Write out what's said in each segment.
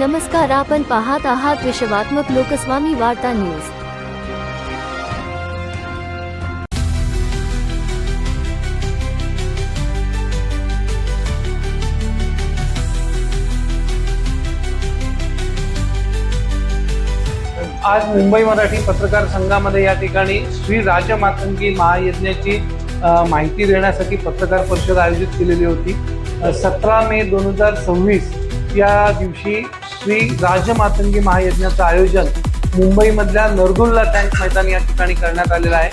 नमस्कार, आपण पाहत आहात विश्वात्मक लोकस्वामी वार्ता न्यूज। आज मुंबई मराठी पत्रकार संघामध्ये या ठिकाणी श्री राजमातंगी महायज्ञाची माहिती देण्यासाठी पत्रकार परिषद आयोजित केलेली होती। 17 मे 2026 या दिवशी श्री राजमातंगी महायज्ञाचं आयोजन मुंबईमधल्या नरदुल्ला टँक मैदान या ठिकाणी करण्यात आलेलं आहे।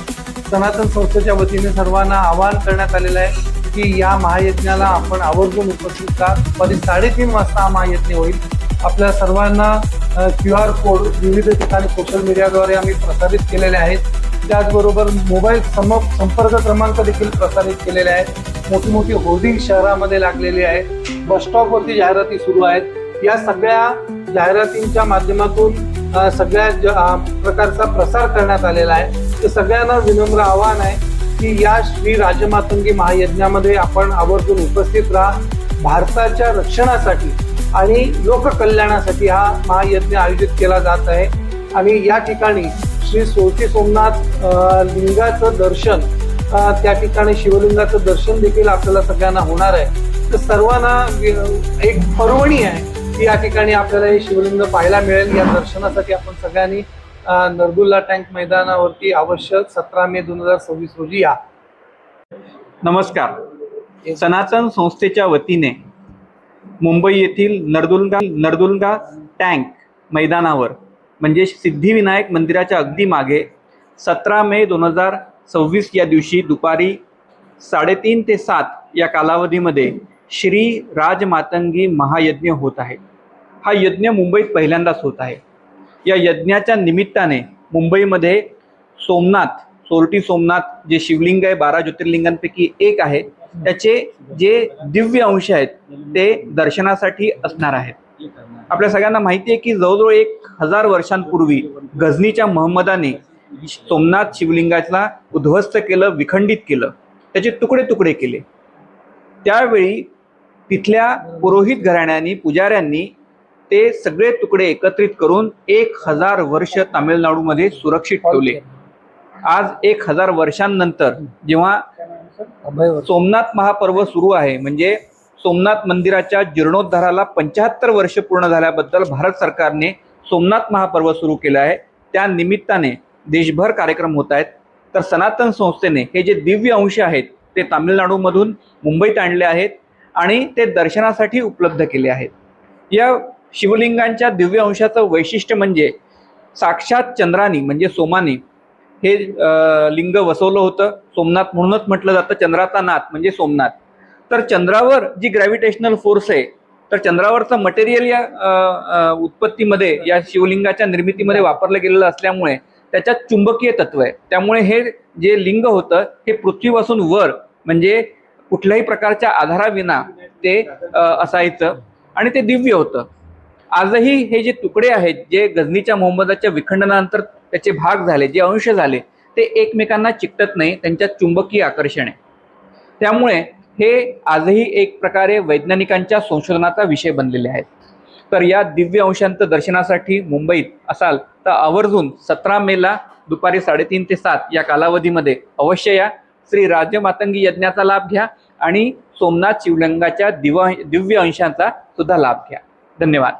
सनातन संस्थेच्या वतीने सर्वांना आवाहन करण्यात आलेलं आहे की या महायज्ञाला आपण आवर्जून उपस्थित राहा। दुपारी 3:30 वाजता हा महायज्ञ होईल। आपल्या सर्वांना QR कोड विविध ठिकाणी सोशल मीडियाद्वारे आम्ही प्रसारित केलेले आहेत। त्याचबरोबर मोबाईल संपर्क क्रमांक देखील प्रसारित केलेले आहेत। मोठी मोठी होर्डिंग शहरामध्ये लागलेली आहेत। बस स्टॉपवरती जाहिराती सुरू आहेत। या सगळ्या जाहिरातींच्या माध्यमातून सगळ्या प्रकारचा प्रसार करण्यात आलेला आहे। तर सगळ्यांना विनम्र आवाहन आहे की या श्री राजमातंगी महायज्ञामध्ये आपण आवर्जून उपस्थित राहा। भारताच्या रक्षणासाठी आणि लोककल्याणासाठी हा महायज्ञ आयोजित केला जात आहे। आणि या ठिकाणी श्री सोळटी सोमनाथ लिंगाचं दर्शन, त्या ठिकाणी शिवलिंगाचं दर्शन देखील आपल्याला सगळ्यांना होणार आहे। तर सर्वांना एक पर्वणी आहे की या ठिकाणी आपल्याला हे शिवलिंग पाहायला मिळेल। या दर्शनासाठी आपण सगळ्यांनी नरदुल्ला टँक मैदानावरती अवश्य 17 मे 2026 रोजी या। नमस्कार, सनातन संस्थेच्या वतीने मुंबई येथील नरदुल्ला टँक मैदानावर म्हणजे सिद्धिविनायक मंदिराच्या अगदी मागे 17 मे 2026 या दिवशी दुपारी 3:30 ते 7 या कालावधीमध्ये श्री राजमातंगी महायज्ञ होत आहे। हा यज्ञ मुंबईत पहिल्यांदाच होत आहे। या यज्ञाच्या निमित्ताने मुंबईमध्ये सोळटी सोमनाथ जे शिवलिंग आहे 12 ज्योतिर्लिंगांपैकी एक आहे, त्याचे जे दिव्य अंश आहेत ते दर्शनासाठी असणार आहेत। आपल्या सगळ्यांना माहिती आहे की जवळजवळ 1000 वर्षांपूर्वी गझनीच्या महम्मदाने सोमनाथ शिवलिंगाला उद्ध्वस्त केलं, विखंडित केलं, त्याचे तुकडे तुकडे केले। त्यावेळी तिथल्या पुरोहित घराण्यांनी, पुजाऱ्यांनी ते सगळे तुकडे एकत्रित करून 1000 वर्ष तामिळनाडूमध्ये सुरक्षित ठेवले। आज 1000 वर्षांनंतर जेव्हा सोमनाथ महापर्व सुरू आहे, म्हणजे सोमनाथ मंदिराच्या जीर्णोद्धाराला 75 वर्ष पूर्ण झाल्याबद्दल भारत सरकारने सोमनाथ महापर्व सुरू केलं आहे। त्या निमित्ताने देशभर कार्यक्रम होत आहेत। तर सनातन संस्थेने हे जे दिव्य अंश आहेत ते तामिळनाडूमधून मुंबईत आणले आहेत आणि ते दर्शनासाठी उपलब्ध केले आहेत। या शिवलिंगांच्या दिव्य अंशाचं वैशिष्ट्य म्हणजे साक्षात चंद्रानी म्हणजे सोमानी हे लिंग वसवलं होतं। सोमनाथ म्हणूनच म्हटलं जातं चंद्राचा नाथ म्हणजे सोमनाथ। तर चंद्रावर जी ग्रॅव्हिटेशनल फोर्स आहे, तर चंद्रावरचं मटेरियल या उत्पत्तीमध्ये, या शिवलिंगाच्या निर्मितीमध्ये वापरलं गेलेलं असल्यामुळे त्याच्यात चुंबकीय तत्व आहे। त्यामुळे हे जे लिंग होतं हे पृथ्वीपासून वर म्हणजे कुठल्याही प्रकारच्या आधाराविना ते असायचं आणि ते दिव्य होतं। आजही हे जे तुकडे आहेत, जे गझनीच्या मोहम्मदाच्या विखंडनानंतर त्याचे भाग झाले, जे अंश झाले, ते एकमेकांना चिकटत नाही, त्यांच्यात चुंबकीय आकर्षण आहे। त्यामुळे हे आजही एक प्रकारे वैज्ञानिकांच्या संशोधनाचा विषय बनलेले आहेत। तर या दिव्य अंशांचं दर्शनासाठी मुंबईत असाल तर आवर्जून 17 मेला दुपारी 3:30 ते 7 या कालावधीमध्ये अवश्य या। श्री राजमातंगी यज्ञाचा लाभ घ्या आणि सोमनाथ शिवलिंगाच्या दिव्य अंशांचा सुद्धा लाभ घ्या। धन्यवाद।